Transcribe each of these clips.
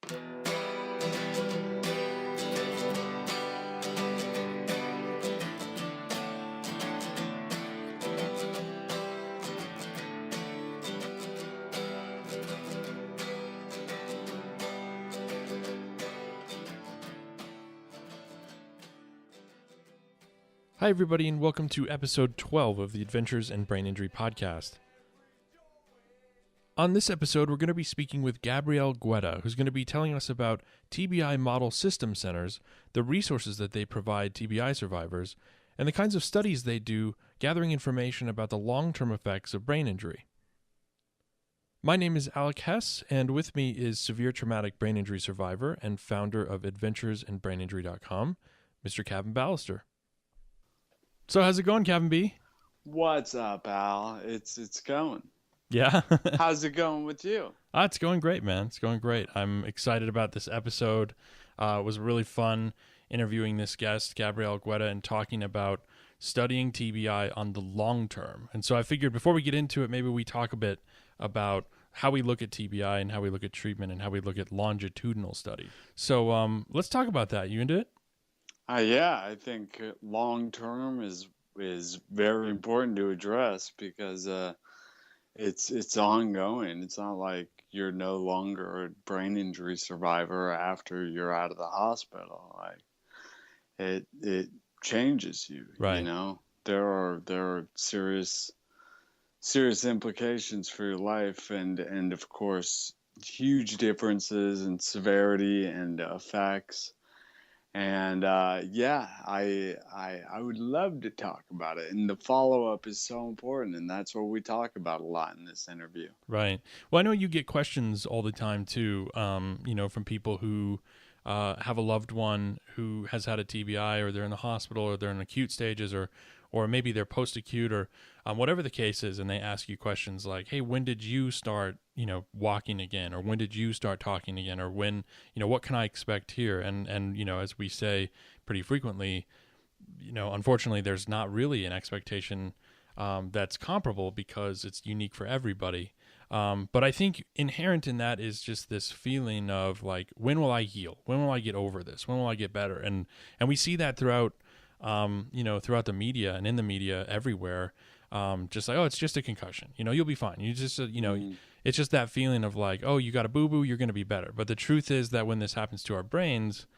Hi, everybody, and welcome to episode 12 of the Adventures in Brain Injury podcast. On this episode, we're going to be speaking with Gabrielle Guetta, who's going to be telling us about TBI Model Systems centers, the resources that they provide TBI survivors, and the kinds of studies they do gathering information about the long-term effects of brain injury. My name is Alek Hess, and with me is severe traumatic brain injury survivor and founder of adventuresinbraininjury.com, Mr. Cavin Ballister. So how's it going, Cavin B? What's up, Al? It's going. Yeah. How's it going with you? It's going great, man. It's going great. I'm excited about this episode. It was really fun interviewing this guest, Gabrielle Guetta, and talking about studying TBI on the long term. And so I figured before we get into it, maybe we talk a bit about how we look at TBI and how we look at treatment and how we look at longitudinal study. So let's talk about that. You into it? Yeah, I think long term is very important to address because it's ongoing. It's not like you're no longer a brain injury survivor after you're out of the hospital. Like it changes you. Right. You know, there are serious implications for your life, and of course huge differences in severity and effects. And I would love to talk about it. And the follow-up is so important, and that's what we talk about a lot in this interview. Right. Well, I know you get questions all the time too, from people who have a loved one who has had a TBI, or they're in the hospital, or they're in acute stages, or maybe they're post-acute, or whatever the case is, and they ask you questions like, hey, when did you start, walking again? Or when did you start talking again? Or when, what can I expect here? And as we say pretty frequently, unfortunately, there's not really an expectation that's comparable because it's unique for everybody. But I think inherent in that is just this feeling of like, when will I heal? When will I get over this? When will I get better? And we see that throughout the media and in the media everywhere. Just like, oh, it's just a concussion, you'll be fine. You just, it's just that feeling of like, oh, you got a boo-boo, you're going to be better. But the truth is that when this happens to our brains,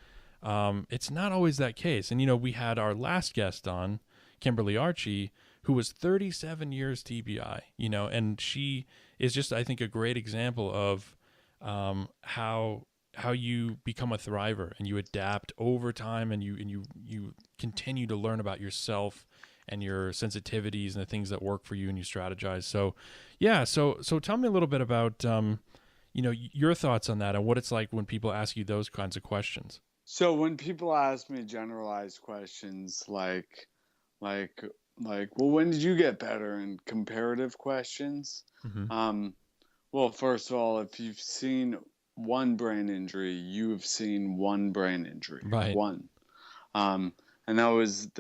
it's not always that case. And, we had our last guest on, Kimberly Archie, who was 37 years TBI, and she is just, I think, a great example of, how you become a thriver and you adapt over time, and you continue to learn about yourself and your sensitivities and the things that work for you, and you strategize. So, yeah. So tell me a little bit about, your thoughts on that and what it's like when people ask you those kinds of questions. So when people ask me generalized questions like, well, when did you get better? And comparative questions. Mm-hmm. Well, first of all, if you've seen one brain injury, you've seen one brain injury. Right. One. And that was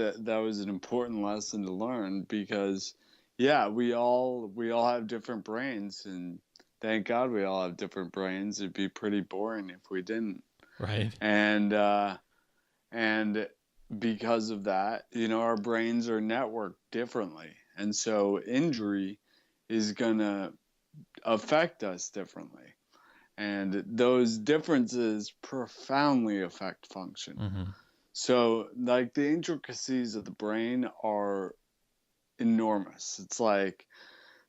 an important lesson to learn because, yeah, we all have different brains, and thank God we all have different brains. It'd be pretty boring if we didn't. Right. And because of that, our brains are networked differently, and so injury is gonna affect us differently, and those differences profoundly affect function. Mm-hmm. So, like, the intricacies of the brain are enormous. It's like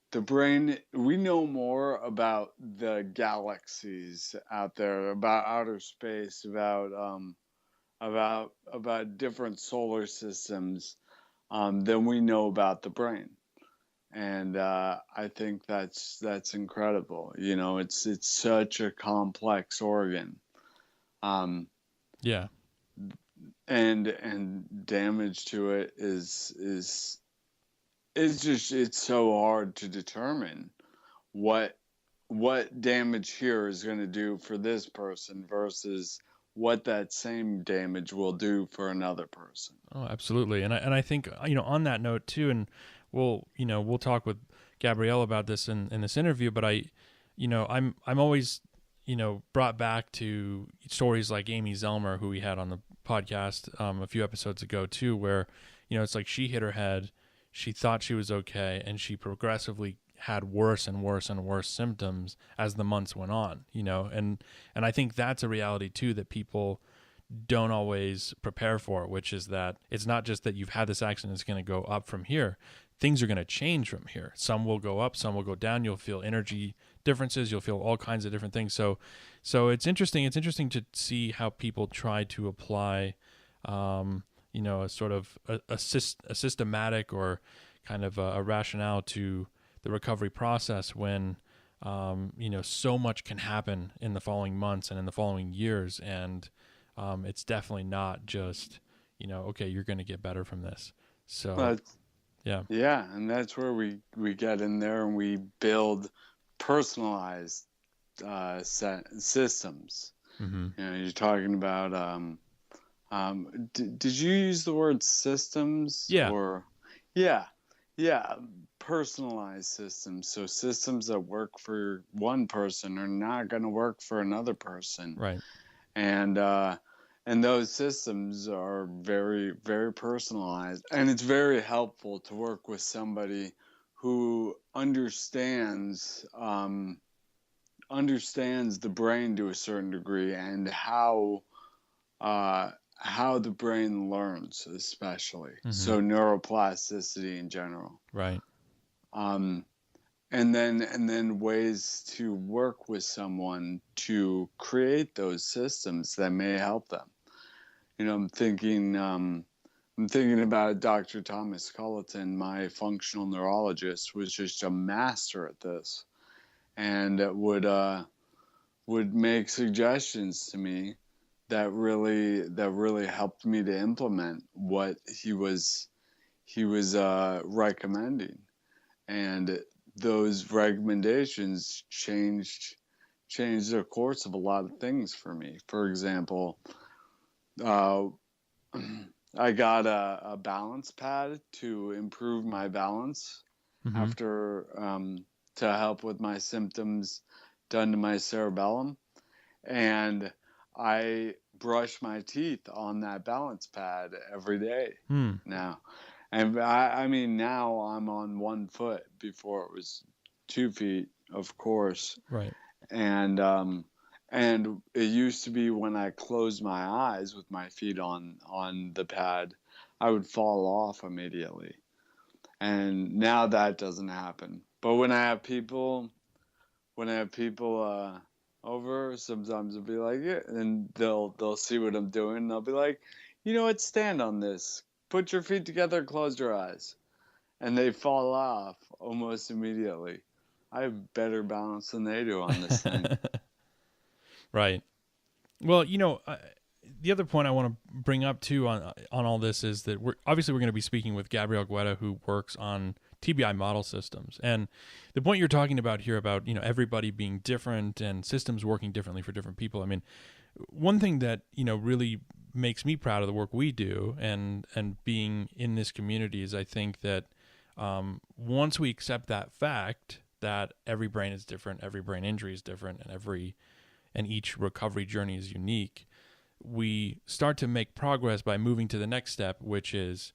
the brain, we know more about the galaxies out there, about outer space, about different solar systems than we know about the brain. And I think that's incredible. It's such a complex organ. Yeah. And damage to it is just, it's so hard to determine what damage here is going to do for this person versus what that same damage will do for another person. Oh, absolutely. And I think, on that note too, and we'll talk with Gabrielle about this in this interview, but I'm always, brought back to stories like Amy Zellmer, who we had on the podcast a few episodes ago too, where, it's like she hit her head, she thought she was okay, and she progressively had worse and worse and worse symptoms as the months went on, and I think that's a reality too that people don't always prepare for, which is that it's not just that you've had this accident, it's going to go up from here. Things are going to change from here. Some will go up, some will go down. You'll feel energy differences. You'll feel all kinds of different things. So it's interesting. It's interesting to see how people try to apply, a sort of a systematic or kind of a rationale to the recovery process when, so much can happen in the following months and in the following years. And it's definitely not just, okay, you're going to get better from this. So, yeah. And that's where we get in there and we build personalized systems. Mm-hmm. You're talking about, did you use the word systems? Yeah. Or, yeah, personalized systems. So systems that work for one person are not going to work for another person. Right. And those systems are very, very personalized. And it's very helpful to work with somebody who understands the brain to a certain degree and how the brain learns, especially. Mm-hmm. So neuroplasticity in general. Right. And then ways to work with someone to create those systems that may help them. I'm thinking about Dr. Thomas Culleton, my functional neurologist, was just a master at this, and would make suggestions to me that really helped me to implement what he was recommending, and those recommendations changed the course of a lot of things for me. For example, I got a balance pad to improve my balance after to help with my symptoms done to my cerebellum, and I brush my teeth on that balance pad every day now. And I mean, now I'm on 1 foot. Before it was 2 feet, of course. Right. And it used to be when I closed my eyes with my feet on the pad, I would fall off immediately. And now that doesn't happen. But when I have people over, sometimes it'll be like, yeah, and they'll see what I'm doing. And they'll be like, you know what, stand on this. Put your feet together, close your eyes. And they fall off almost immediately. I have better balance than they do on this thing. Right. Well, the other point I want to bring up too on all this is that we're going to be speaking with Gabrielle Guetta, who works on TBI Model Systems. And the point you're talking about here about, everybody being different and systems working differently for different people. I mean, one thing that, really makes me proud of the work we do and being in this community is I think that once we accept that fact that every brain is different, every brain injury is different, and each recovery journey is unique, we start to make progress by moving to the next step, which is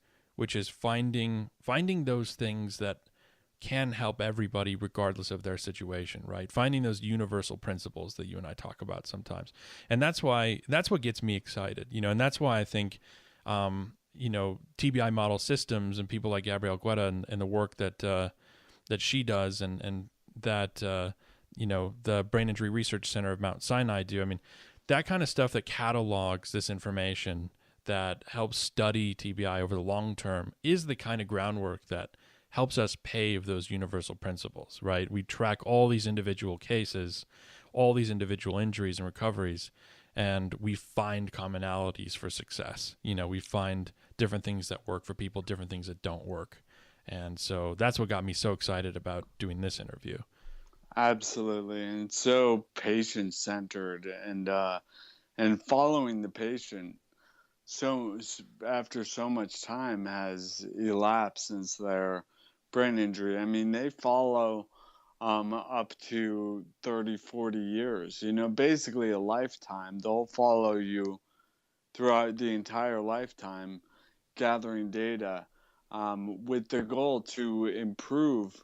finding those things that can help everybody regardless of their situation, right? Finding those universal principles that you and I talk about sometimes. And that's what gets me excited, and that's why I think, TBI Model Systems and people like Gabrielle Guetta and the work that she does and that, the Brain Injury Research Center of Mount Sinai do. I mean, that kind of stuff that catalogs this information that helps study TBI over the long term is the kind of groundwork that helps us pave those universal principles, right? We track all these individual cases, all these individual injuries and recoveries, and we find commonalities for success. We find different things that work for people, different things that don't work. And so that's what got me so excited about doing this interview. Absolutely. And it's so patient-centered and following the patient. So after so much time has elapsed since their brain injury, I mean, they follow up to 30, 40 years. Basically a lifetime. They'll follow you throughout the entire lifetime, gathering data, with the goal to improve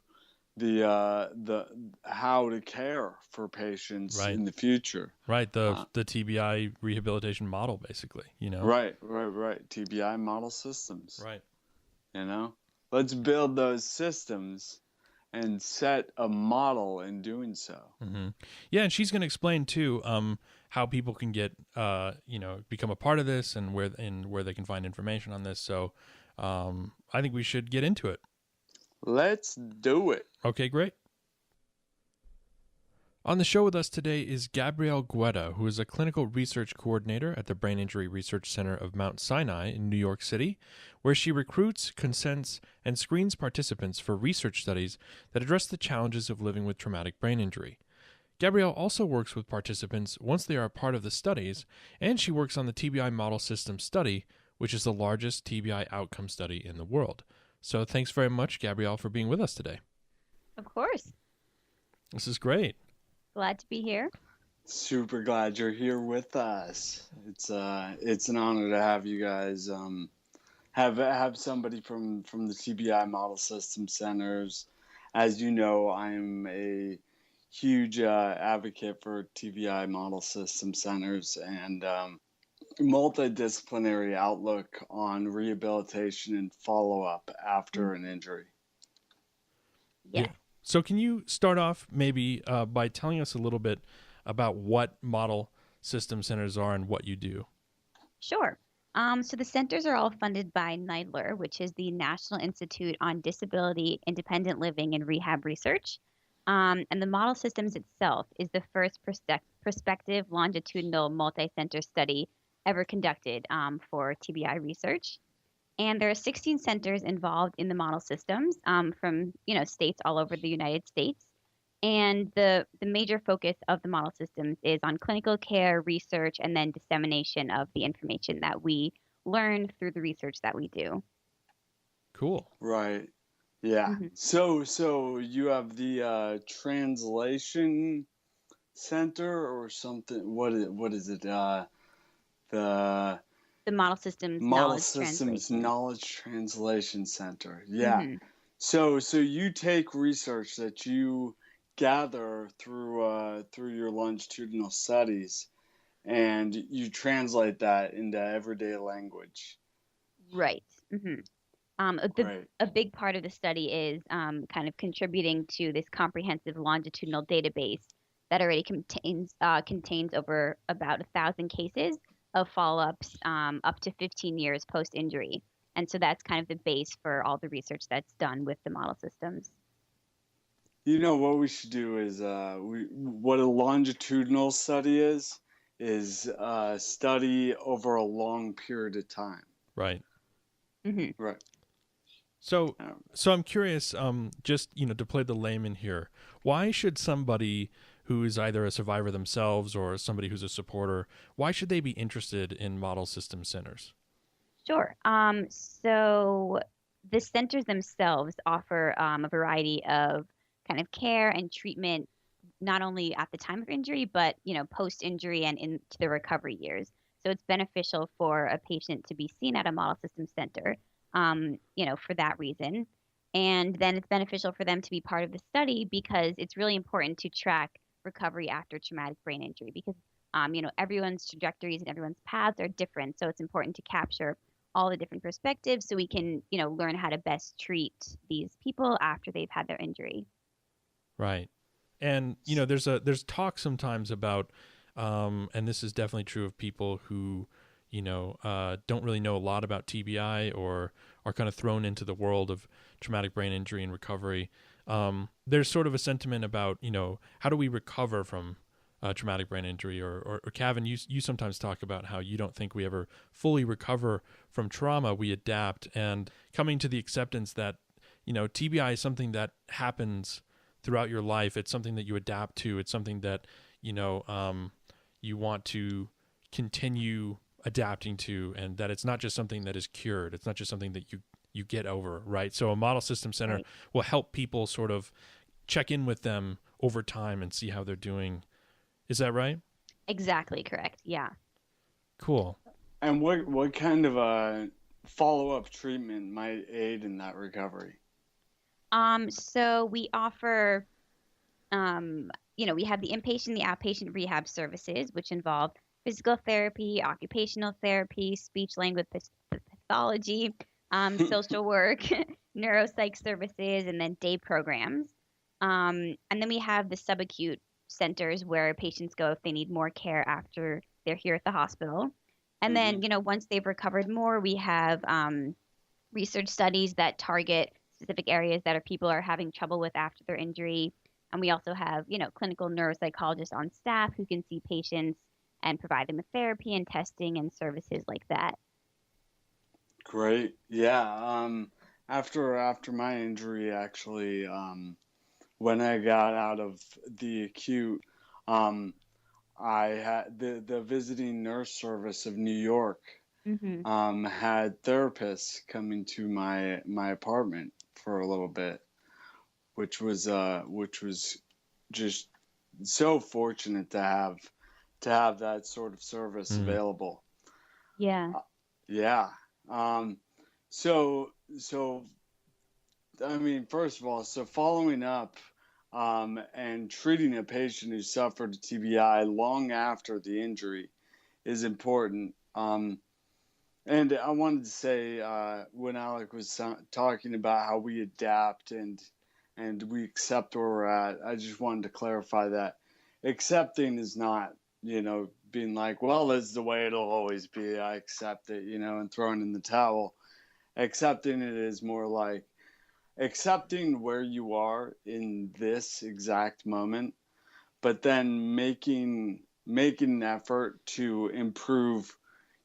the how to care for patients Right. in the future. Right. The TBI rehabilitation model, basically, Right. TBI Model Systems. Right. Let's build those systems and set a model in doing so. Mm-hmm. Yeah, and she's going to explain too how people can get become a part of this and where they can find information on this. So I think we should get into it. Let's do it. Okay, great. On the show with us today is Gabrielle Guetta, who is a clinical research coordinator at the Brain Injury Research Center of Mount Sinai in New York City, where she recruits, consents, and screens participants for research studies that address the challenges of living with traumatic brain injury. Gabrielle also works with participants once they are a part of the studies, and she works on the TBI Model Systems study, which is the largest TBI outcome study in the world. So thanks very much, Gabrielle, for being with us today. Of course. This is great. Glad to be here. Super glad you're here with us. It's an honor to have you guys have somebody from the TBI Model System Centers. As you know, I'm a huge advocate for TBI Model System Centers and multidisciplinary outlook on rehabilitation and follow-up after an injury. Yes. Yeah. So can you start off maybe by telling us a little bit about what model system centers are and what you do? Sure. So the centers are all funded by NIDLR, which is the National Institute on Disability, Independent Living, and Rehab Research. And the model systems itself is the first prospective longitudinal multi-center study ever conducted for TBI research. And there are 16 centers involved in the model systems from states all over the United States. And the major focus of the model systems is on clinical care, research, and then dissemination of the information that we learn through the research that we do. Cool. Right. Yeah. Mm-hmm. So you have the translation center or something. What is it? The Model Systems Knowledge Translation Center. Yeah. Mm-hmm. So you take research that you gather through your longitudinal studies, and you translate that into everyday language. Right. Mm-hmm. Right. A big part of the study is kind of contributing to this comprehensive longitudinal database that already contains over about 1,000 cases of follow-ups up to 15 years post-injury. And so that's kind of the base for all the research that's done with the model systems. What we should do is what a longitudinal study is study over a long period of time. Right. Mm-hmm. Right. So I'm curious, just to play the layman here, why should somebody who is either a survivor themselves or somebody who's a supporter, why should they be interested in model system centers? Sure. So the centers themselves offer a variety of kind of care and treatment, not only at the time of injury, but post-injury and into the recovery years. So it's beneficial for a patient to be seen at a model system center, for that reason. And then it's beneficial for them to be part of the study because it's really important to track recovery after traumatic brain injury because, everyone's trajectories and everyone's paths are different. So it's important to capture all the different perspectives so we can, learn how to best treat these people after they've had their injury. Right. And, there's talk sometimes about, and this is definitely true of people who, don't really know a lot about TBI or are kind of thrown into the world of traumatic brain injury and recovery. There's sort of a sentiment about, how do we recover from traumatic brain injury? Or Cavin, you sometimes talk about how you don't think we ever fully recover from trauma. We adapt, and coming to the acceptance that, TBI is something that happens throughout your life. It's something that you adapt to. It's something that, you want to continue adapting to, and that it's not just something that is cured. It's not just something that you get over, right? So a model system center will help people sort of check in with them over time and see how they're doing. Is that right? Exactly correct. Yeah. Cool. And what kind of a follow-up treatment might aid in that recovery? So we offer, we have the inpatient, the outpatient rehab services, which involve physical therapy, occupational therapy, speech language pathology, social work, neuropsych services, and then day programs. And then we have the subacute centers where patients go if they need more care after they're here at the hospital. And then, once they've recovered more, we have research studies that target specific areas that people are having trouble with after their injury. And we also have, clinical neuropsychologists on staff who can see patients and provide them with therapy and testing and services like that. Great. Yeah. After my injury, actually, when I got out of the acute, I had the visiting nurse service of New York had therapists coming to my apartment for a little bit, which was just so fortunate to have that sort of service available. Yeah. Yeah. So I mean, first of all, so following up and treating a patient who suffered TBI long after the injury is important. And I wanted to say, when Alek was talking about how we adapt and we accept where we're at, I just wanted to clarify that accepting is not, being like, well, this is the way it'll always be. I accept it, and throwing in the towel. Accepting it is more like accepting where you are in this exact moment, but then making an effort to improve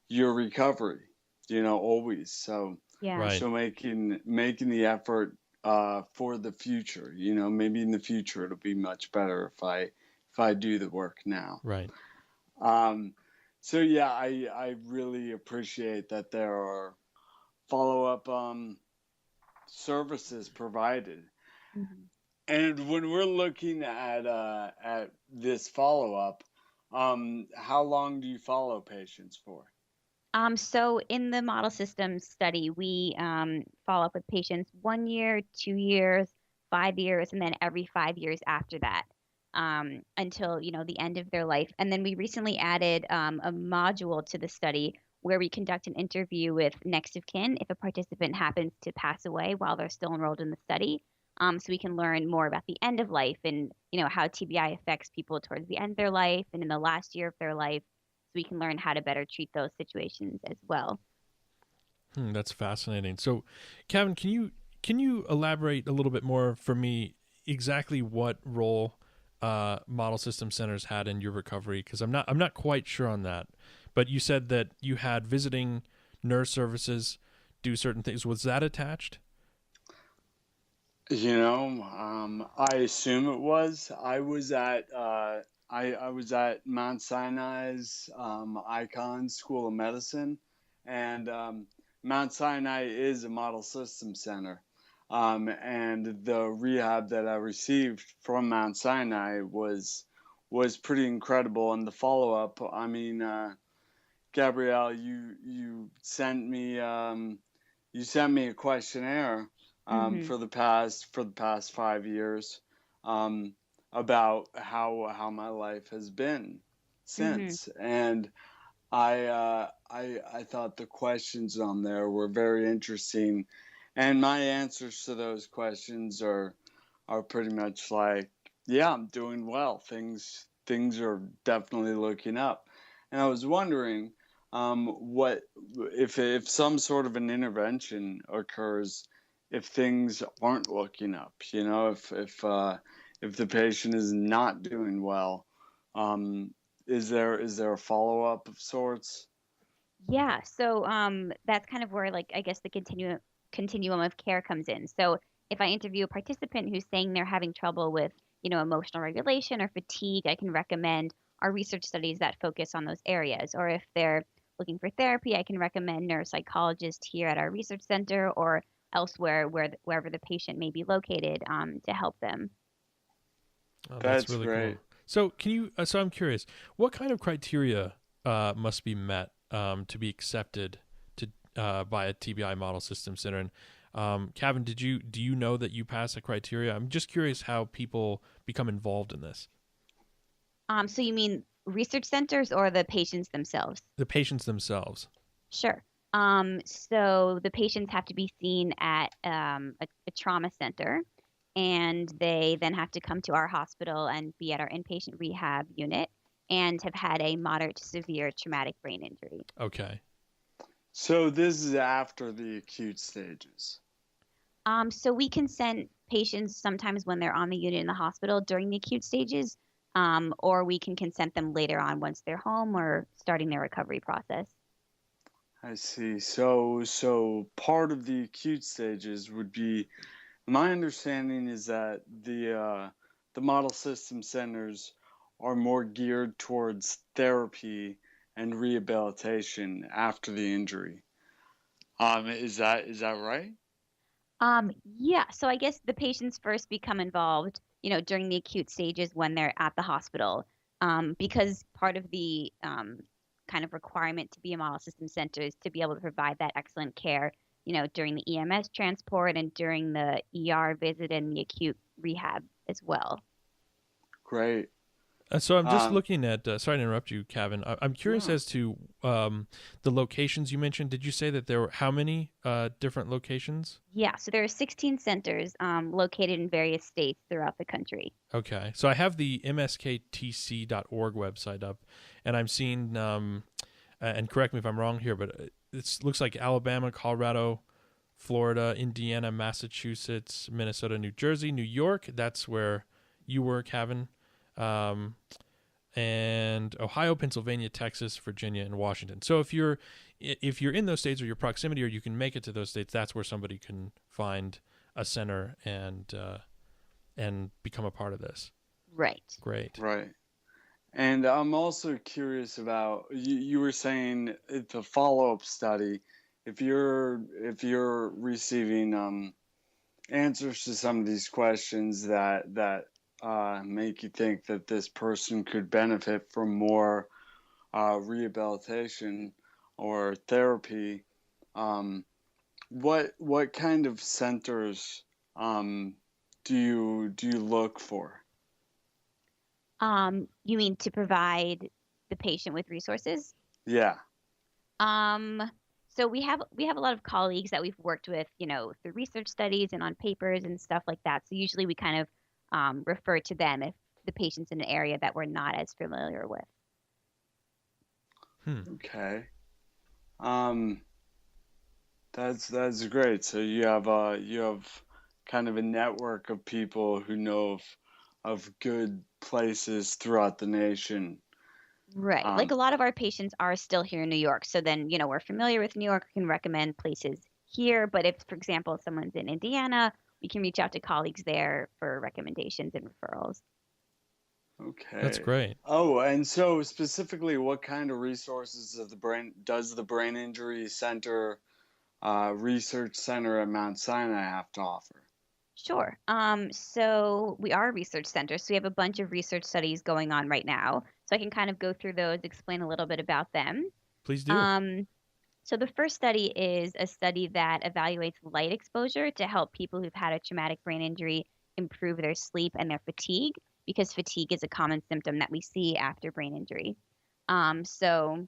your recovery, always. So, Yeah. Right. so making the effort for the future, maybe in the future it'll be much better if I do the work now. Right. So yeah, I really appreciate that there are follow-up services provided. And when we're looking at this follow-up, how long do you follow patients for? So in the model systems study, we follow up with patients 1 year, 2 years, 5 years, and then every 5 years after that, until the end of their life. And then we recently added a module to the study where we conduct an interview with next of kin if a participant happens to pass away while they're still enrolled in the study. So we can learn more about the end of life and how TBI affects people towards the end of their life and in the last year of their life. So we can learn how to better treat those situations as well. That's fascinating. So, Cavin, can you elaborate a little bit more for me exactly what role model system centers had in your recovery? Because I'm not quite sure on that. But you said that you had visiting nurse services do certain things. Was that attached? I assume it was. I was at I was at Mount Sinai's Icon School of Medicine, and Mount Sinai is a model system center. And the rehab that I received from Mount Sinai was pretty incredible. And the follow up, I mean, Gabrielle, you sent me a questionnaire for the past 5 years about how my life has been since, and I thought the questions on there were very interesting, and my answers to those questions are pretty much like, yeah, I'm doing well. Things are definitely looking up, and I was wondering what if some sort of an intervention occurs if things aren't looking up, if the patient is not doing well, is there a follow-up of sorts? Yeah, so that's kind of where, like, I guess the continuum of care comes in. So if I interview a participant who's saying they're having trouble with, emotional regulation or fatigue, I can recommend our research studies that focus on those areas. Or if they're looking for therapy, I can recommend neuropsychologists here at our research center or elsewhere wherever the patient may be located to help them. Oh, that's That's really cool. great. So can you? So I'm curious, what kind of criteria must be met to be accepted to by a TBI Model System Center? And Cavin, do you know that you pass the criteria? I'm just curious how people become involved in this. So you mean research centers or the patients themselves? The patients themselves. Sure. So the patients have to be seen at a trauma center, and they then have to come to our hospital and be at our inpatient rehab unit and have had a moderate to severe traumatic brain injury. Okay. So this is after the acute stages. So we can send patients sometimes when they're on the unit in the hospital during the acute stages, or we can consent them later on once they're home or starting their recovery process. I see. So part of the acute stages would be, my understanding is that the model system centers are more geared towards therapy and rehabilitation after the injury. Is that right? Yeah, so I guess the patients first become involved, during the acute stages when they're at the hospital, because part of the kind of requirement to be a model system center is to be able to provide that excellent care, during the EMS transport and during the ER visit and the acute rehab as well. Great. So I'm just Um, looking at. Sorry to interrupt you, Cavin. I'm curious no. as to the locations you mentioned. Did you say that there were how many different locations? Yeah, so there are 16 centers located in various states throughout the country. Okay, so I have the msktc.org website up, and I'm seeing. And correct me if I'm wrong here, but it looks like Alabama, Colorado, Florida, Indiana, Massachusetts, Minnesota, New Jersey, New York. That's where you were, Cavin. Um, and Ohio, Pennsylvania, Texas, Virginia, and Washington. So if you're in those states or your proximity, or you can make it to those states, that's where somebody can find a center and become a part of this. Right. Great. Right. And I'm also curious about, you were saying it's a follow-up study. If you're receiving answers to some of these questions that make you think that this person could benefit from more rehabilitation or therapy, um, what kind of centers um, do you look for? You mean to provide the patient with resources? Yeah. Um, so we have a lot of colleagues that we've worked with, through research studies and on papers and stuff like that. So usually we kind of refer to them if the patient's in an area that we're not as familiar with. Okay. Um, that's great. So you have kind of a network of people who know of good places throughout the nation. Right. Like Um, a lot of our patients are still here in New York. So then, we're familiar with New York, we can recommend places here. But if, for example, someone's in Indiana, we can reach out to colleagues there for recommendations and referrals. That's okay. great. Oh, and so specifically, what kind of resources does the Brain Injury Center Research Center at Mount Sinai have to offer? Sure. So we are a research center, so we have a bunch of research studies going on right now. So I can kind of go through those, explain a little bit about them. Please do. Um, so the first study is a study that evaluates light exposure to help people who've had a traumatic brain injury improve their sleep and their fatigue, because fatigue is a common symptom that we see after brain injury. So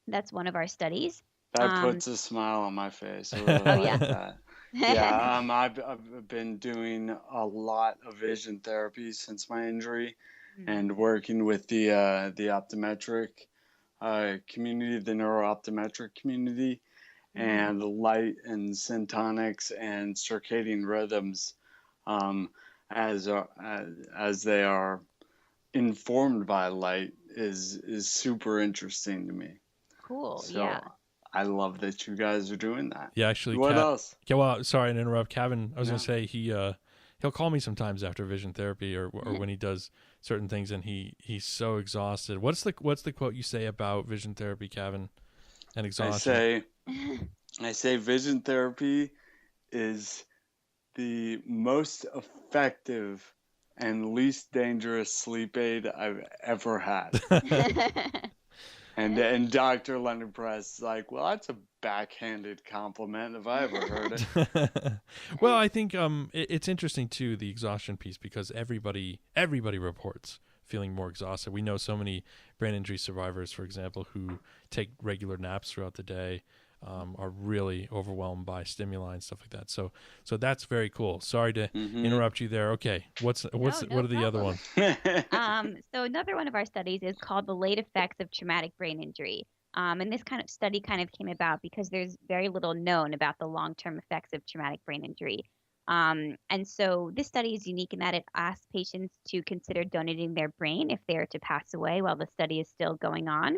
that's one of our studies. That Um, puts a smile on my face. I really oh like yeah. that. Yeah, I've been doing a lot of vision therapy since my injury, Mhm. and working with the optometric community, the neurooptometric community, Mhm. and the light and syntonics and circadian rhythms, um, as as they are informed by light is super interesting to me. Cool. So Yeah. I love that you guys are doing that. Yeah, actually, What else? Well, sorry to interrupt, Cavin. I was gonna No. say he'll call me sometimes after vision therapy or when he does certain things, and he's so exhausted. What's the quote you say about vision therapy, Cavin, and I exhaustion? say I say vision therapy is the most effective and least dangerous sleep aid I've ever had. And Dr. Leonard Press is like, well, that's a backhanded compliment if I ever heard it. Well, I think it's interesting too, the exhaustion piece, because everybody reports feeling more exhausted. We know so many brain injury survivors, for example, who take regular naps throughout the day, are really overwhelmed by stimuli and stuff like that. So that's very cool. Sorry to interrupt you there. Okay, what are the other ones? So another one of our studies is called the late effects of traumatic brain injury. And this kind of study kind of came about because there's very little known about the long-term effects of traumatic brain injury. And so this study is unique in that it asks patients to consider donating their brain if they are to pass away while the study is still going on.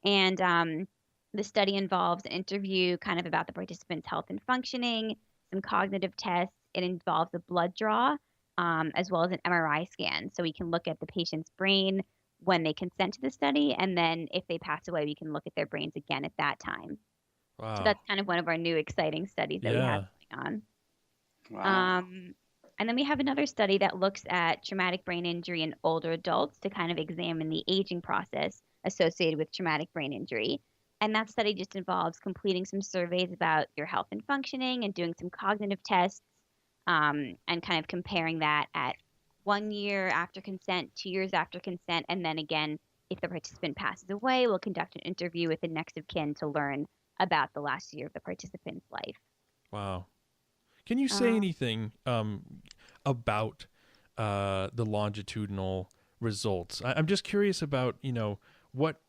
And the study involves an interview kind of about the participants' health and functioning, some cognitive tests. It involves a blood draw, as well as an MRI scan. So we can look at the patient's brain when they consent to the study, and then if they pass away, we can look at their brains again at that time. Wow. So that's kind of one of our new exciting studies that we have going on. Wow. And then we have another study that looks at traumatic brain injury in older adults to kind of examine the aging process associated with traumatic brain injury. And that study just involves completing some surveys about your health and functioning and doing some cognitive tests, and kind of comparing that at 1 year after consent, 2 years after consent, and then again, if the participant passes away, we'll conduct an interview with the next of kin to learn about the last year of the participant's life. Wow. Can you say anything about the longitudinal results? I'm just curious about, what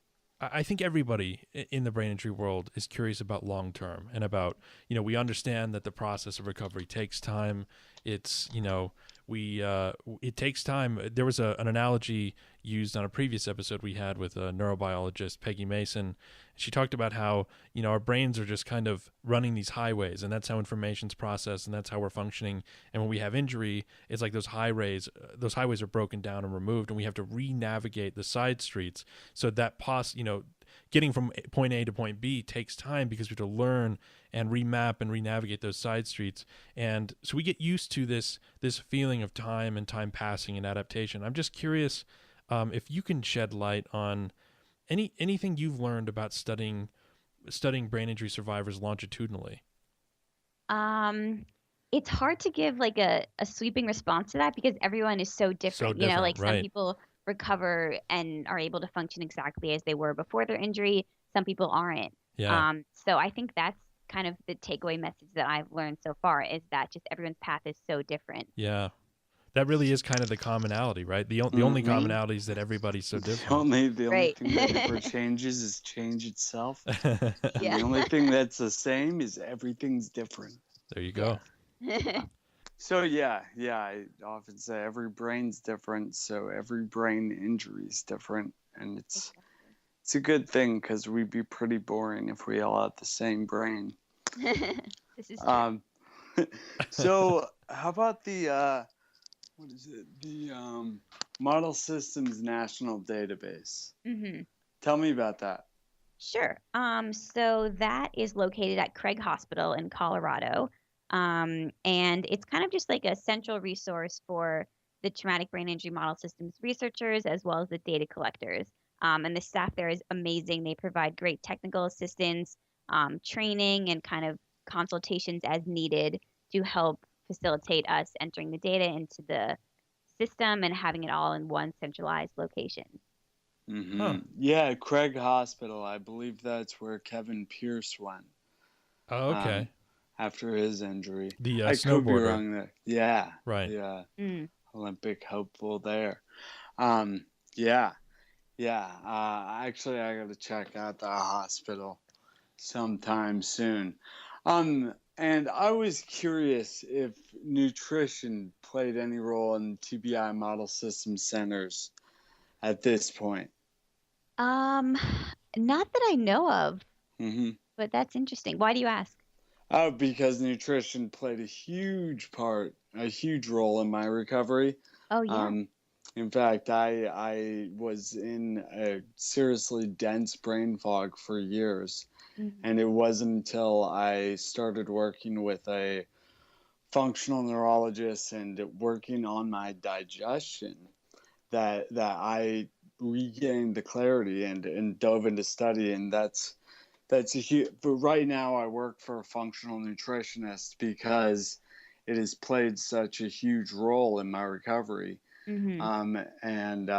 I think everybody in the brain injury world is curious about long term, and about, we understand that the process of recovery takes time. It's, it takes time. There was an analogy used on a previous episode we had with a neurobiologist, Peggy Mason. She talked about how, our brains are just kind of running these highways, and that's how information's processed, and that's how we're functioning. And when we have injury, it's like those highways are broken down and removed, and we have to re-navigate the side streets. So that getting from point A to point B takes time, because we have to learn and remap and re-navigate those side streets. And so we get used to this feeling of time and time passing and adaptation. I'm just curious if you can shed light on anything you've learned about studying brain injury survivors longitudinally. It's hard to give like a sweeping response to that, because everyone is so different. Some people recover and are able to function exactly as they were before their injury. Some people aren't. Yeah. So I think that's kind of the takeaway message that I've learned so far, is that just everyone's path is so different. Yeah. That really is kind of the commonality, right? The only commonality is that everybody's so different. The only thing that ever changes is change itself. Yeah. The only thing that's the same is everything's different. There you go. So yeah, I often say every brain's different, so every brain injury is different, and it's a good thing, because we'd be pretty boring if we all had the same brain. This is true. So how about the what is it? The Model Systems National Database. Mm-hmm. Tell me about that. Sure. So that is located at Craig Hospital in Colorado. And it's kind of just like a central resource for the traumatic brain injury model systems researchers, as well as the data collectors. And the staff there is amazing. They provide great technical assistance, training, and kind of consultations as needed to help facilitate us entering the data into the system and having it all in one centralized location. Mm-hmm. Huh. Yeah, Craig Hospital. I believe that's where Kevin Pierce went. Oh, okay. After his injury. The I could be snowboarder. wrong there. Yeah. Right. Yeah. Mm. Olympic hopeful there. Yeah. Actually, I got to check out the hospital sometime soon. And I was curious if nutrition played any role in TBI Model Systems centers at this point. Not that I know of, Mm-hmm. but that's interesting. Why do you ask? Oh, because nutrition played a huge role in my recovery. Oh, yeah. In fact, I was in a seriously dense brain fog for years. Mm-hmm. And it wasn't until I started working with a functional neurologist and working on my digestion that I regained the clarity and dove into study, and that's a huge. But right now, I work for a functional nutritionist because it has played such a huge role in my recovery. Mm-hmm. And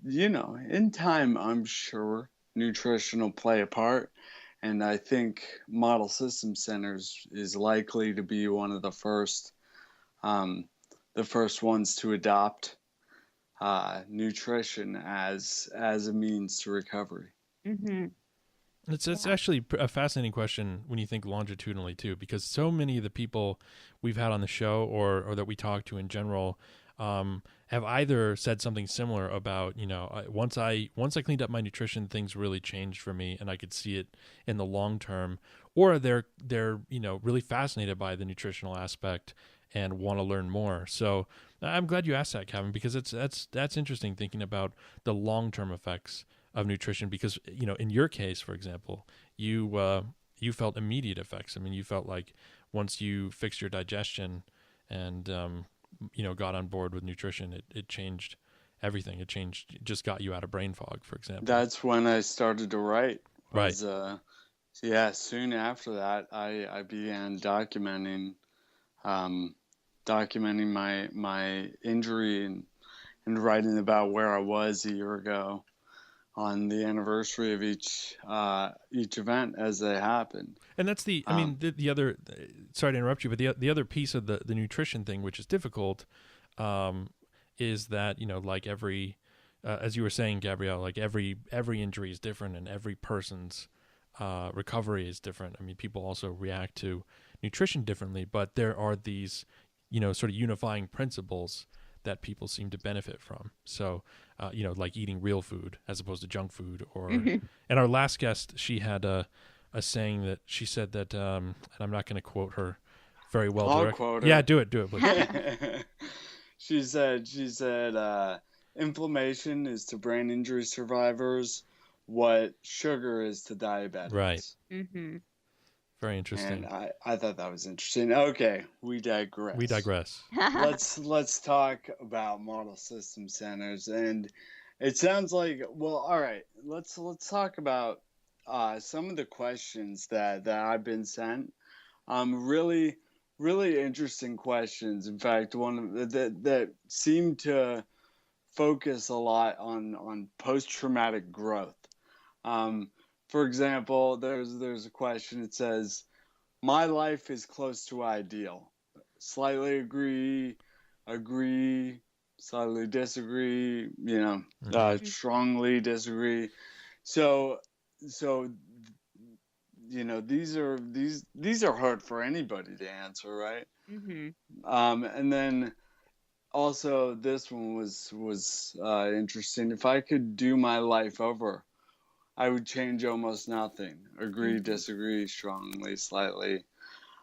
in time, I'm sure nutrition will play a part. And I think Model Systems Centers is likely to be one of the first ones to adopt nutrition as a means to recovery. Mm-hmm. It's actually a fascinating question when you think longitudinally too, because so many of the people we've had on the show or that we talk to in general have either said something similar about, once I cleaned up my nutrition, things really changed for me and I could see it in the long term, or they're really fascinated by the nutritional aspect and want to learn more. So I'm glad you asked that, Cavin, because that's interesting, thinking about the long-term effects of nutrition, because in your case, for example, you felt immediate effects. I mean, you felt like once you fixed your digestion and got on board with nutrition, it changed everything. It just got you out of brain fog, for example. That's when I started to write. Right. Soon after that, I began documenting my injury and writing about where I was a year ago on the anniversary of each event as they happened. And that's the other, sorry to interrupt you, but the other piece of the nutrition thing, which is difficult, is that, like every, as you were saying, Gabrielle, like every injury is different and every person's recovery is different. I mean, people also react to nutrition differently, but there are these, sort of unifying principles that people seem to benefit from. So, like eating real food as opposed to junk food. Or, and our last guest, she had a saying that she said that, and I'm not going to quote her very well. I'll quote her. Yeah, do it, please. She said, inflammation is to brain injury survivors what sugar is to diabetics. Right. Mm-hmm. Very interesting. And I thought that was interesting. Okay, we digress. Let's talk about Model System Centers, and it sounds like, well, all right. Let's talk about some of the questions that I've been sent. Really, really interesting questions. In fact, one that seemed to focus a lot on post-traumatic growth. For example, there's a question. It says, "My life is close to ideal. Slightly agree, slightly disagree. Strongly disagree." So these are hard for anybody to answer, right? Mm-hmm. And then also this one was interesting. If I could do my life over, I would change almost nothing. Agree, disagree, strongly, slightly.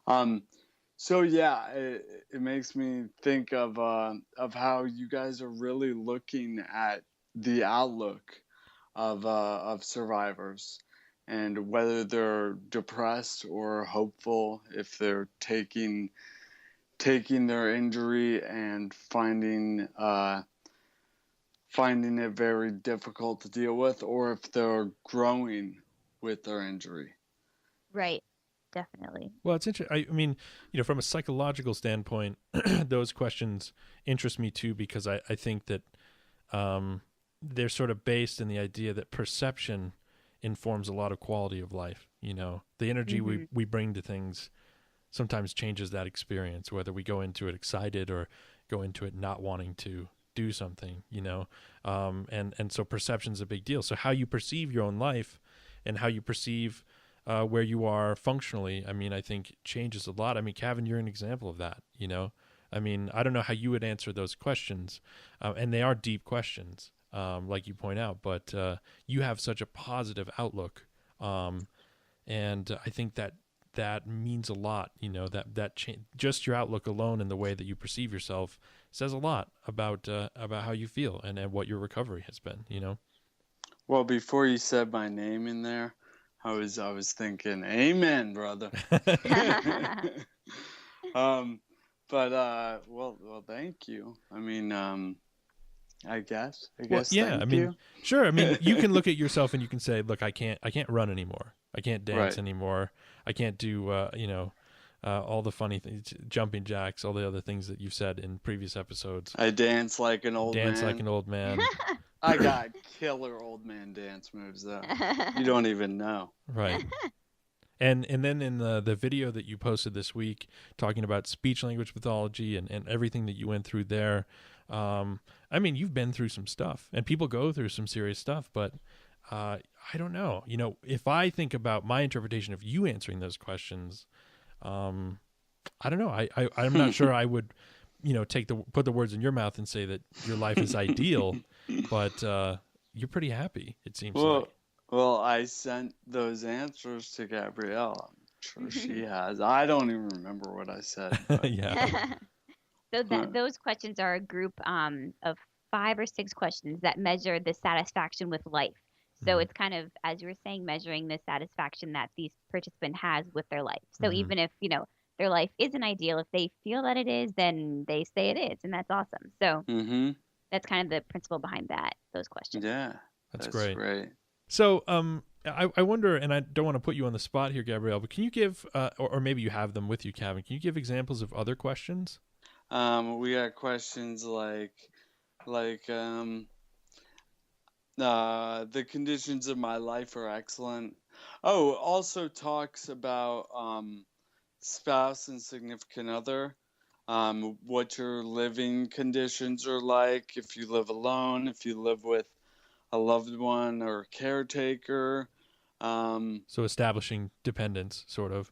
So yeah, it makes me think of how you guys are really looking at the outlook of survivors and whether they're depressed or hopeful, if they're taking their injury and finding it very difficult to deal with, or if they're growing with their injury. Right. Definitely. Well, it's interesting. I mean, from a psychological standpoint, those questions interest me too, because I think that they're sort of based in the idea that perception informs a lot of quality of life. The energy we bring to things sometimes changes that experience, whether we go into it excited or go into it not wanting to do something, and so perception's a big deal. So how you perceive your own life and how you perceive where you are functionally, I mean, I think changes a lot. I mean, Cavin, you're an example of that, I mean, I don't know how you would answer those questions, and they are deep questions, like you point out, but you have such a positive outlook, and I think that means a lot, just your outlook alone and the way that you perceive yourself says a lot about how you feel and what your recovery has been, Well, before you said my name in there, I was thinking, amen, brother. Well, thank you. I mean, I guess, yeah, thank you. sure. I mean, you can look at yourself and you can say, look, I can't run anymore. I can't dance Right. anymore. I can't do, all the funny things, jumping jacks, all the other things that you've said in previous episodes. I dance like an old Dance man. like an old man. I got killer old man dance moves, though. You don't even know. Right. And then in the video that you posted this week, talking about speech language pathology and everything that you went through there, I mean, you've been through some stuff, and people go through some serious stuff, but I don't know. You know, if I think about my interpretation of you answering those questions, I don't know. I'm not sure I would, put the words in your mouth and say that your life is ideal, but you're pretty happy, it seems like. Well, I sent those answers to Gabrielle. I'm sure she has. I don't even remember what I said. Yeah. So those questions are a group of 5 or 6 questions that measure the satisfaction with life. So it's kind of, as you were saying, measuring the satisfaction that these participant has with their life. So even if, their life isn't ideal, if they feel that it is, then they say it is, and that's awesome. So that's kind of the principle behind those questions. Yeah, that's great. Great. So I wonder, and I don't want to put you on the spot here, Gabrielle, but can you give, or maybe you have them with you, Cavin, can you give examples of other questions? We got questions like the conditions of my life are excellent. Oh, also talks about spouse and significant other, what your living conditions are like, if you live alone, if you live with a loved one or a caretaker. So establishing dependence, sort of,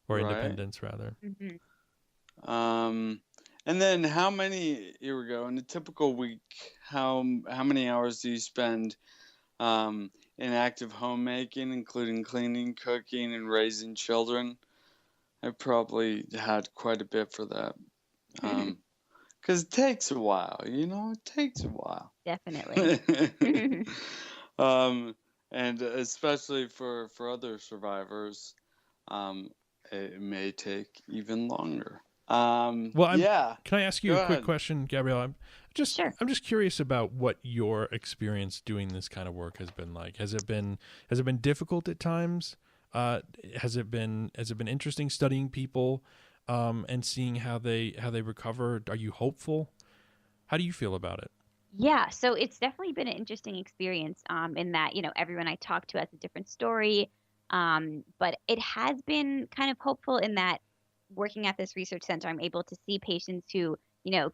or right. independence, rather. And then here we go, in a typical week, how many hours do you spend in active homemaking, including cleaning, cooking, and raising children? I probably had quite a bit for that. Because it takes a while, it takes a while. Definitely. And especially for other survivors, it may take even longer. Can I ask you a quick question, Gabrielle? I'm just curious about what your experience doing this kind of work has been like. Has it been difficult at times? Has it been interesting studying people and seeing how they recover? Are you hopeful? How do you feel about it? Yeah, so it's definitely been an interesting experience in that, everyone I talk to has a different story. But it has been kind of hopeful in that working at this research center, I'm able to see patients who,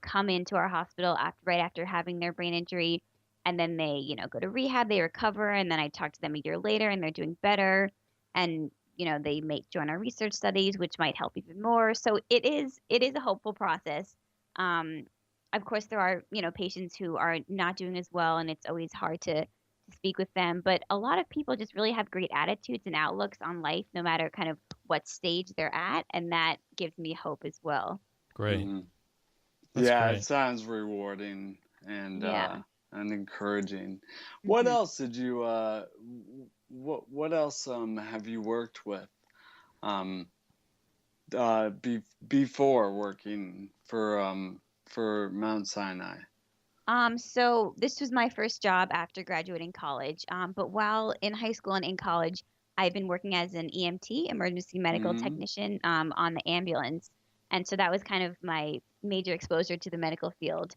come into our hospital right after having their brain injury, and then they, go to rehab, they recover, and then I talk to them a year later and they're doing better. And, they may join our research studies, which might help even more. So it is a hopeful process. Of course, there are, patients who are not doing as well, and it's always hard to speak with them. But a lot of people just really have great attitudes and outlooks on life, no matter kind of what stage they're at. And that gives me hope as well. Great. Yeah, great. It sounds rewarding and encouraging. What else did you, what else have you worked with before working for Mount Sinai? So this was my first job after graduating college. But while in high school and in college, I've been working as an EMT, emergency medical technician, on the ambulance. And so that was kind of my major exposure to the medical field.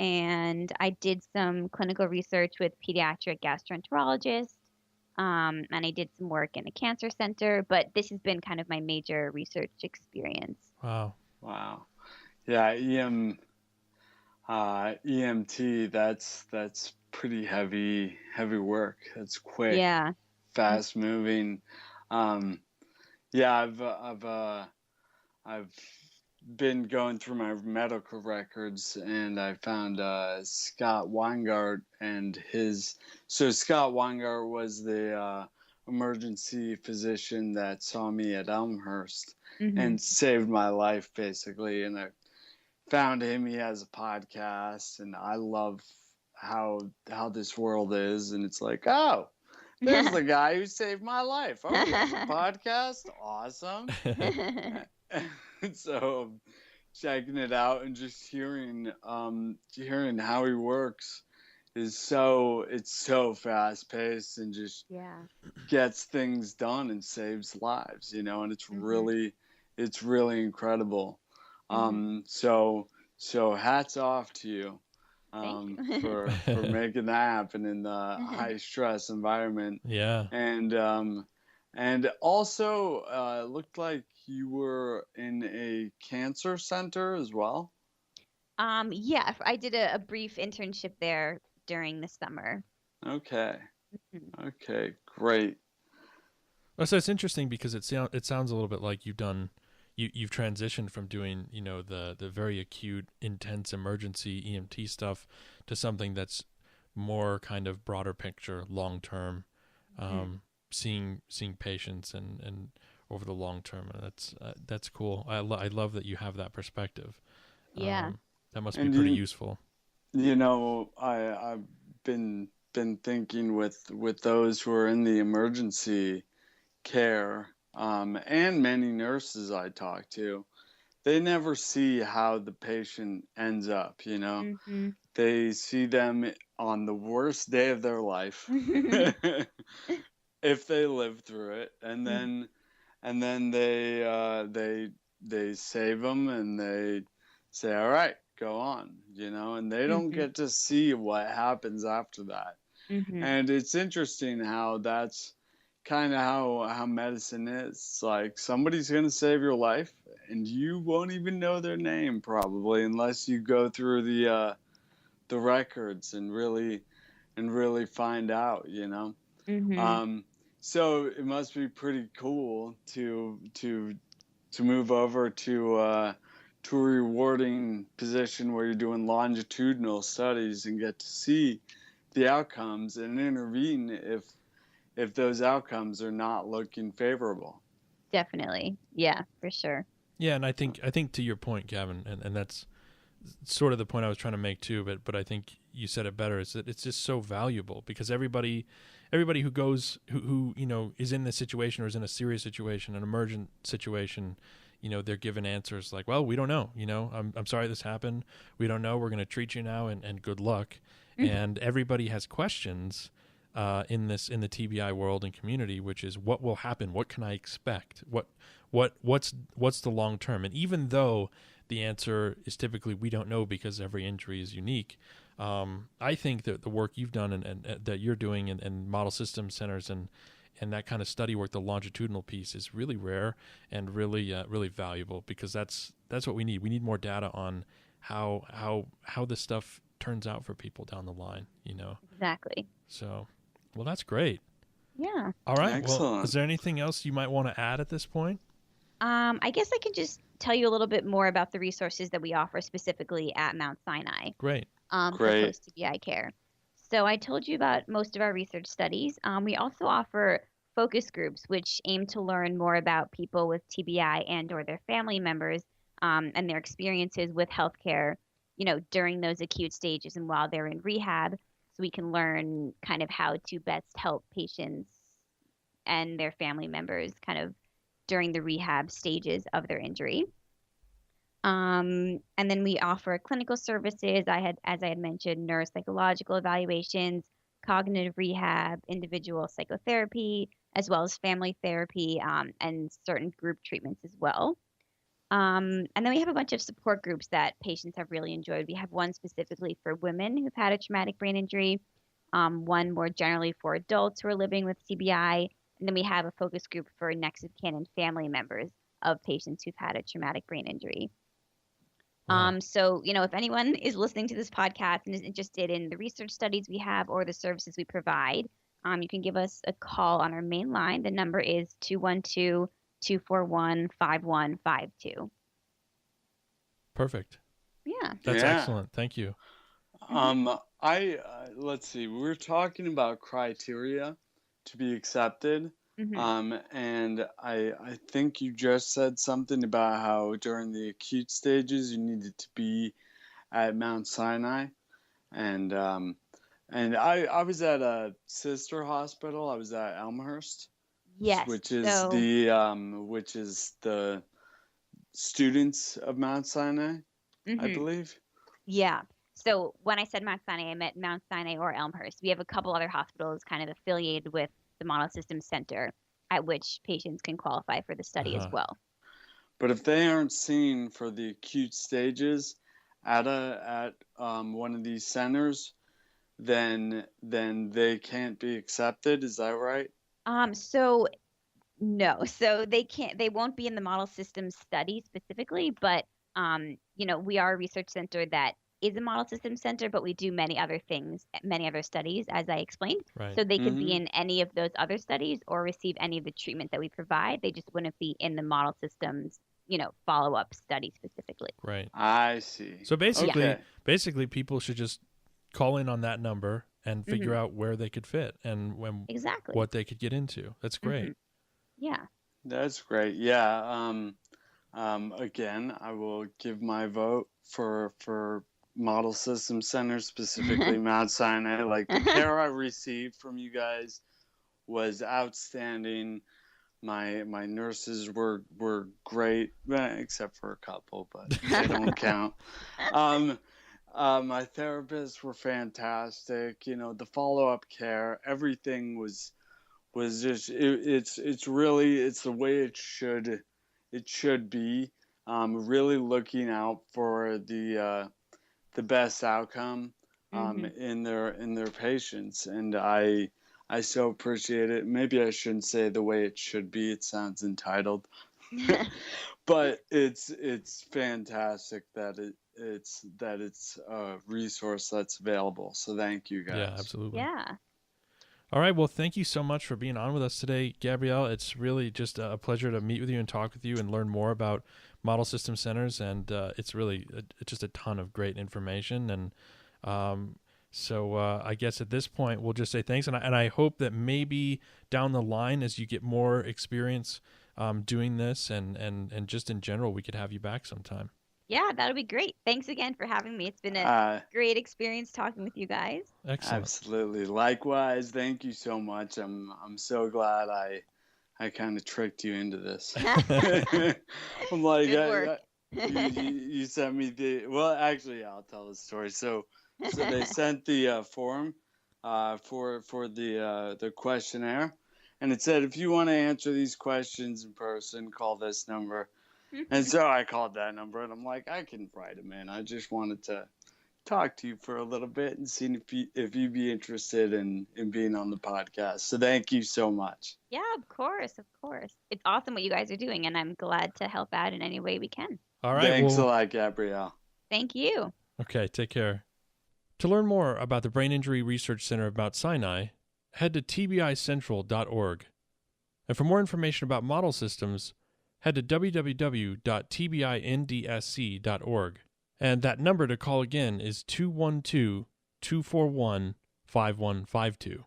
And I did some clinical research with pediatric gastroenterologists. And I did some work in a cancer center, but this has been kind of my major research experience. Wow. Yeah, EMT, that's pretty heavy work. That's quick, fast moving. I've been going through my medical records, and I found Scott Weingart so Scott Weingart was the emergency physician that saw me at Elmhurst and saved my life, basically. And I found him. He has a podcast, and I love how this world is. And it's like, oh, there's the guy who saved my life. Oh, he has a podcast? Awesome. So checking it out and just hearing how he works is it's so fast paced and just gets things done and saves lives, and it's really incredible. So hats off to you for making that happen in the high stress environment. Yeah. And also it looked like you were in a cancer center as well. Yeah, I did a brief internship there during the summer. Okay. Okay, great. Well, so it's interesting because it sounds a little bit like you've transitioned from doing, the very acute, intense emergency EMT stuff to something that's more kind of broader picture, long term, seeing patients and over the long term. And that's cool. I love that you have that perspective. Yeah. That must be pretty useful. I've been thinking with those who are in the emergency care, and many nurses I talk to, they never see how the patient ends up, They see them on the worst day of their life if they live through it, and then they save them and they say, all right, go on, and they don't get to see what happens after that. And it's interesting how that's kind of how medicine is. It's like somebody's going to save your life and you won't even know their name probably unless you go through the records and really find out, so it must be pretty cool to move over to a rewarding position where you're doing longitudinal studies and get to see the outcomes and intervene if those outcomes are not looking favorable. Definitely. Yeah, for sure. Yeah, and I think to your point, Cavin, and that's sort of the point I was trying to make too, but I think you said it better, is that it's just so valuable because everybody who goes who is in this situation or is in a serious situation, an emergent situation, they're given answers like, well, we don't know, I'm sorry this happened. We don't know. We're going to treat you now and good luck. And everybody has questions in the TBI world and community, which is what will happen? What can I expect? What's the long term? And even though the answer is typically we don't know because every injury is unique, I think that the work you've done and that you're doing in model system centers and that kind of study work, the longitudinal piece, is really rare and really valuable because that's what we need. We need more data on how this stuff turns out for people down the line. Exactly. So, well, that's great. Yeah. All right. Excellent. Well, is there anything else you might want to add at this point? I guess I can just tell you a little bit more about the resources that we offer specifically at Mount Sinai. Great. For post-TBI care. So I told you about most of our research studies. We also offer focus groups, which aim to learn more about people with TBI and or their family members and their experiences with healthcare, during those acute stages and while they're in rehab, so we can learn kind of how to best help patients and their family members kind of during the rehab stages of their injury. And then we offer clinical services. As I had mentioned, neuropsychological evaluations, cognitive rehab, individual psychotherapy, as well as family therapy, and certain group treatments as well. And then we have a bunch of support groups that patients have really enjoyed. We have one specifically for women who've had a traumatic brain injury, one more generally for adults who are living with TBI, and then we have a focus group for next of kin and family members of patients who've had a traumatic brain injury. Wow. So, if anyone is listening to this podcast and is interested in the research studies we have or the services we provide, you can give us a call on our main line. The number is 212-241-5152. Perfect. Yeah. That's excellent. Thank you. Let's see. We're talking about criteria to be accepted. And I think you just said something about how during the acute stages you needed to be at Mount Sinai, and And I was at a sister hospital. I was at Elmhurst, Yes. which is So the students of Mount Sinai, I mhm. believe. Yeah. So when I said Mount Sinai, I meant Mount Sinai or Elmhurst. We have a couple other hospitals kind of affiliated with the Model Systems Center at which patients can qualify for the study as Uh-huh. well. But if they aren't seen for the acute stages at one of these centers, then they can't be accepted. Is that right? So no, so they won't be in the Model Systems study specifically, but we are a research center that is a Model Systems center, but we do many other things, many other studies, as I explained. Right. So they could be Mm-hmm. in any of those other studies or receive any of the treatment that we provide. They just wouldn't be in the Model Systems, follow-up study specifically. Right. I see. So Okay. basically, people should just call in on that number and figure Mhm. out where they could fit and Exactly. what they could get into. That's great. Mhm. Yeah. That's great. Yeah. Again, I will give my vote for Model System Center, specifically Mount Sinai. Like the care I received from you guys was outstanding. My nurses were great, except for a couple, but they don't count. My therapists were fantastic. The follow-up care, everything was just it's really it's the way it should be. Really looking out for the best outcome Mhm. in their patients, and I so appreciate it. Maybe I shouldn't say the way it should be. It sounds entitled. But it's fantastic that it's a resource that's available. So thank you guys. Yeah, absolutely. Yeah. All right. Well, thank you so much for being on with us today, Gabrielle. It's really just a pleasure to meet with you and talk with you and learn more about model system centers. And it's really just a ton of great information. And so I guess at this point, we'll just say thanks. And I hope that maybe down the line, as you get more experience doing this and just in general, we could have you back sometime. Yeah, that'll be great. Thanks again for having me. It's been a great experience talking with you guys. Excellent. Absolutely. Likewise. Thank you so much. I'm so glad I kind of tricked you into this. I'm like, Good work. you sent me well, actually, I'll tell the story. So they sent the form for the questionnaire, and it said, if you want to answer these questions in person, call this number. And so I called that number, and I'm like, I can write them in. I just wanted to talk to you for a little bit and see if you'd be interested in being on the podcast. So thank you so much. Yeah, of course, of course. It's awesome what you guys are doing, and I'm glad to help out in any way we can. All right. Thanks a lot, Gabrielle. Thank you. Okay, take care. To learn more about the Brain Injury Research Center of Mount Sinai, head to tbicentral.org. And for more information about model systems, head to www.tbindsc.org. And that number to call again is 212-241-5152.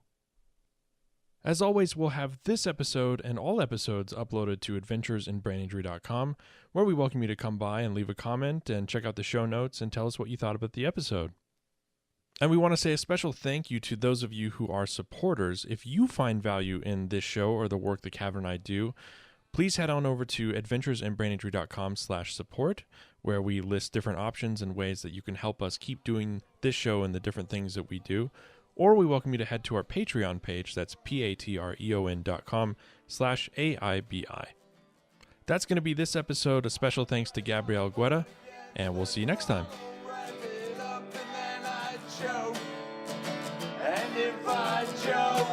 As always, we'll have this episode and all episodes uploaded to adventuresinbraininjury.com, where we welcome you to come by and leave a comment and check out the show notes and tell us what you thought about the episode. And we want to say a special thank you to those of you who are supporters. If you find value in this show or the work that Cavin and I do, please head on over to adventuresinbraininjury.com/support, where we list different options and ways that you can help us keep doing this show and the different things that we do. Or we welcome you to head to our Patreon page. That's patreon.com/AIBI. That's going to be this episode. A special thanks to Gabrielle Guetta, and we'll see you next time. And if I choke,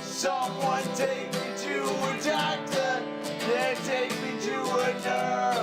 someone take me to a doctor, then take me to a nurse.